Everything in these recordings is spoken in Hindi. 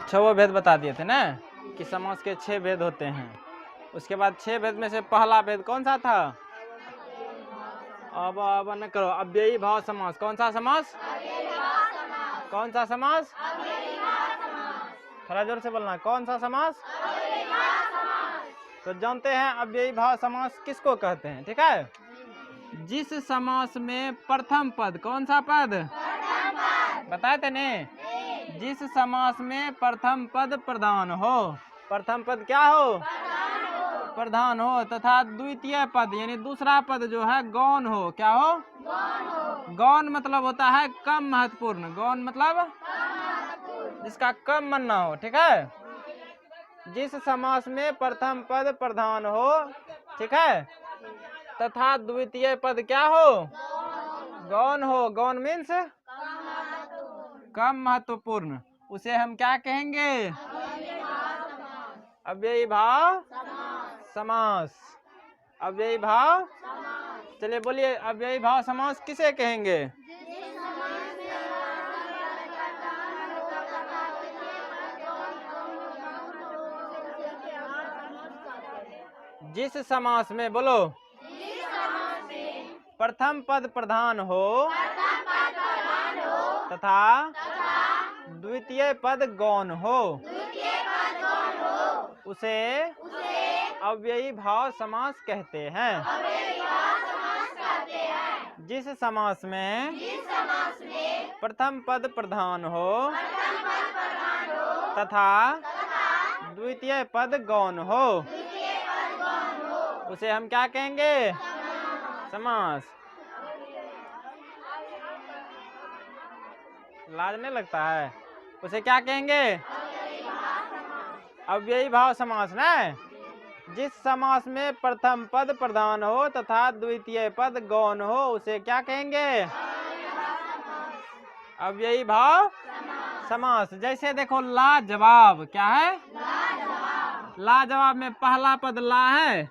छह भेद बता दिए थे ना कि समास के 6 भेद होते हैं। उसके बाद 6 भेद में से पहला भेद कौन सा था? अब न करो, अव्ययी भाव समास। कौन सा समास? कौन सा समास? थोड़ा जोर से बोलना, कौन सा समास? तो जानते हैं अव्ययी भाव समास किसको कहते हैं, ठीक है? जिस समास में प्रथम पद, कौन सा पद? बताए थे ने? जिस समास में प्रथम पद प्रधान हो, प्रथम पद क्या हो? प्रधान हो, तथा द्वितीय पद यानी दूसरा पद जो है गौण हो। क्या हो? गौण मतलब होता है कम महत्वपूर्ण। गौण मतलब जिसका कम मानना हो, ठीक है? जिस समास में प्रथम पद प्रधान हो, ठीक है, तथा द्वितीय पद क्या हो? गौण हो। गौण मीन्स कम महत्वपूर्ण, उसे हम क्या कहेंगे? अव्ययी भाव समास। अव्ययी भाव, चलिए बोलिए, अव्ययी भाव समास किसे कहेंगे? जिस समास में, बोलो, प्रथम पद प्रधान हो तथा द्वितीय पद गौण हो, उसे अव्ययी भाव समास कहते हैं। जिस समास में प्रथम पद प्रधान हो तथा द्वितीय पद गौण हो, उसे हम क्या कहेंगे? समास। लाज नहीं लगता है? उसे क्या कहेंगे? अव्ययी भाव समास ना। जिस समास में प्रथम पद प्रधान हो तथा द्वितीय पद गौण हो, उसे क्या कहेंगे? अव्ययी भाव समास। जैसे देखो, लाजवाब क्या है? लाजवाब में पहला पद ला है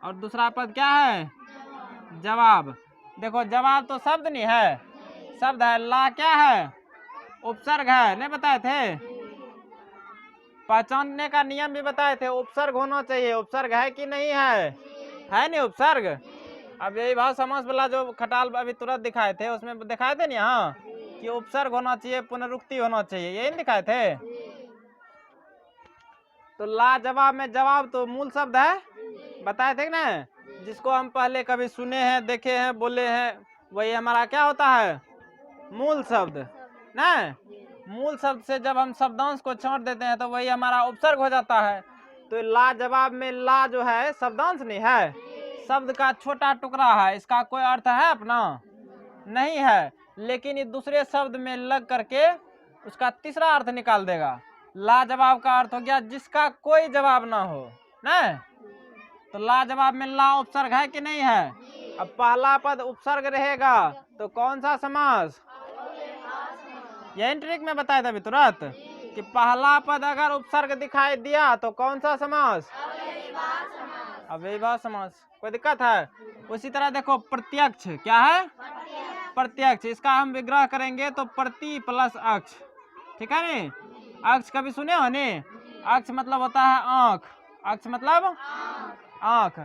और दूसरा पद क्या है? जवाब। देखो, जवाब तो शब्द नहीं है, शब्द है। ला क्या है? उपसर्ग है। नहीं बताए थे? पहचानने का नियम भी बताए थे, उपसर्ग होना चाहिए। उपसर्ग है कि नहीं है? है नहीं उपसर्ग? अब यही भाव समास वाला जो खटाल अभी तुरंत दिखाए थे, उसमें दिखाए थे ना यहाँ कि उपसर्ग होना चाहिए, पुनरुक्ति होना चाहिए, यही नहीं दिखाए थे? तो लाजवाब में जवाब तो मूल शब्द है, बताए थे ना? जिसको हम पहले कभी सुने हैं, देखे हैं, बोले हैं, वही हमारा क्या होता है? मूल शब्द ना। मूल शब्द से जब हम शब्दांश को छांट देते हैं तो वही हमारा उपसर्ग हो जाता है। तो लाजवाब में ला जो है शब्दांश नहीं है, शब्द का छोटा टुकड़ा है। इसका कोई अर्थ है अपना? नहीं है, लेकिन ये दूसरे शब्द में लग करके उसका तीसरा अर्थ निकाल देगा। लाजवाब का अर्थ हो गया जिसका कोई जवाब ना हो ना। तो लाजवाब में ला उपसर्ग है कि नहीं है? अब पहला पद उपसर्ग रहेगा तो कौन सा समास? यही ट्रिक में बताया था अभी तुरंत कि पहला पद अगर उपसर्ग दिखाई दिया तो कौन सा समास? अव्ययी भाव समास। कोई दिक्कत है? उसी तरह देखो, प्रत्यक्ष क्या है? प्रत्यक्ष। इसका हम विग्रह करेंगे तो प्रति प्लस अक्ष, ठीक है नी? अक्ष कभी सुने हो नी? अक्ष मतलब होता है आंख। अक्ष मतलब आंख।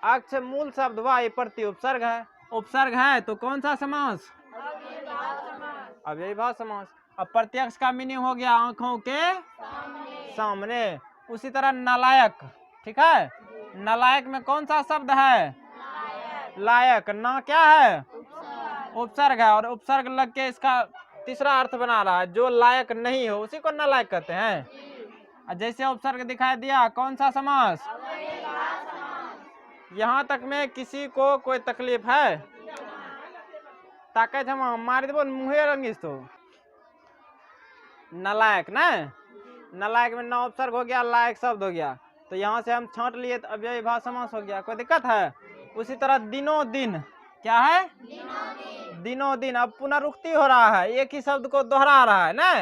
अक्ष मूल शब्द वाई प्रति उपसर्ग है। उपसर्ग है तो कौन सा समास? अव्ययी भाव समास। अब प्रत्यक्ष का मीनिंग हो गया आंखों के सामने। उसी तरह नालायक, ठीक है? नालायक में कौन सा शब्द है? लायक। ना क्या है? उपसर्ग है, और उपसर्ग लग के इसका तीसरा अर्थ बना रहा है। जो लायक नहीं हो उसी को नालायक कहते हैं। जैसे उपसर्ग दिखाई दिया, कौन सा समास? यहाँ तक में किसी को कोई तकलीफ है? ताकि हम मार देव मुहे रंगिस तो नालायक ना। नालायक में ना उपसर्ग हो गया, लायक शब्द हो गया, तो यहाँ से हम छांट लिए तो अव्ययी भाव समास हो गया। कोई दिक्कत है? उसी तरह दिनों दिन क्या है? दिनों दिन। अब पुनरुक्ति हो रहा है, एक ही शब्द को दोहरा रहा है ना।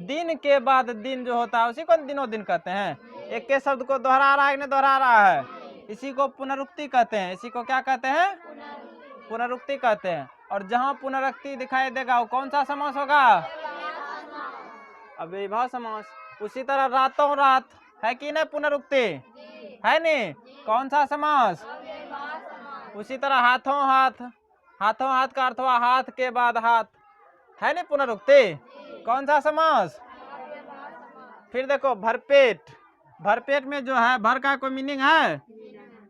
दिन के बाद दिन जो होता है उसी को दिनों दिन कहते हैं। एक के शब्द को दोहरा रहा है कि नहीं दोहरा रहा है, इसी को पुनरुक्ति कहते हैं। इसी को क्या कहते हैं? पुनरुक्ति कहते हैं। और जहाँ पुनरुक्ति दिखाई देगा वो कौन सा समास होगा? अव्ययीभाव समास। उसी तरह रातों रात है कि नहीं पुनरुक्ति, है नहीं, कौन सा समास? उसी तरह हाथों हाथ, हाथों हाथ का अर्थ हुआ हाथ के बाद हाथ, है नहीं पुनरुक्ति, कौन सा समास? फिर देखो भरपेट, भरपेट में जो है भर का कोई मीनिंग है?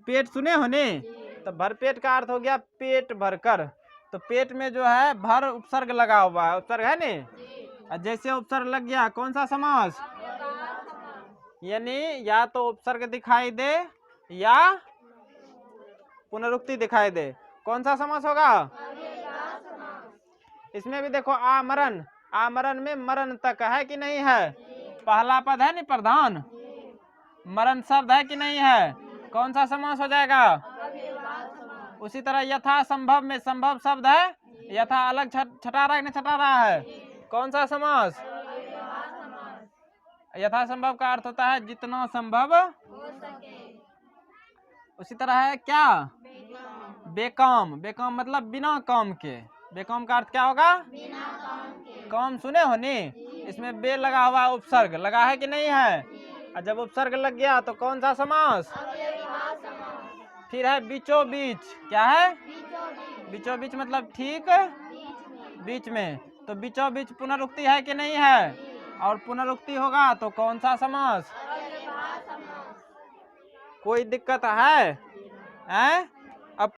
पेट सुने हो ने, तो भरपेट का अर्थ हो गया पेट भरकर। तो पेट में जो है भर उपसर्ग लगा हुआ है, उपसर्ग है ने, जैसे उपसर्ग लग गया कौन सा समास? यानी या तो उपसर्ग दिखाई दे या पुनरुक्ति दिखाई दे, कौन सा समास होगा? इसमें भी देखो आमरण, आमरण में मरण तक है कि नहीं है, पहला पद है नहीं प्रधान, मरण शब्द है कि नहीं है, कौन सा समास हो जाएगा? उसी तरह यथा संभव में संभव शब्द है, यथा अलग छटा रहा है नहीं छटा रहा है, कौन सा समास? यथा संभव का अर्थ होता है जितना संभव हो सके। उसी तरह है क्या? बेकाम, बेकाम मतलब बिना काम के, बेकाम का अर्थ क्या होगा? बिना काम के। काम सुने हो नी, इसमें बे लगा हुआ उपसर्ग लगा है कि नहीं है, और जब उपसर्ग लग गया तो कौन सा समास? फिर है बीचों बीच, क्या है? बीचों बीच मतलब ठीक बीच में, तो बीचों बीच पुनरुक्ति है कि नहीं है, और पुनरुक्ति होगा तो कौन सा समास? कोई दिक्कत है?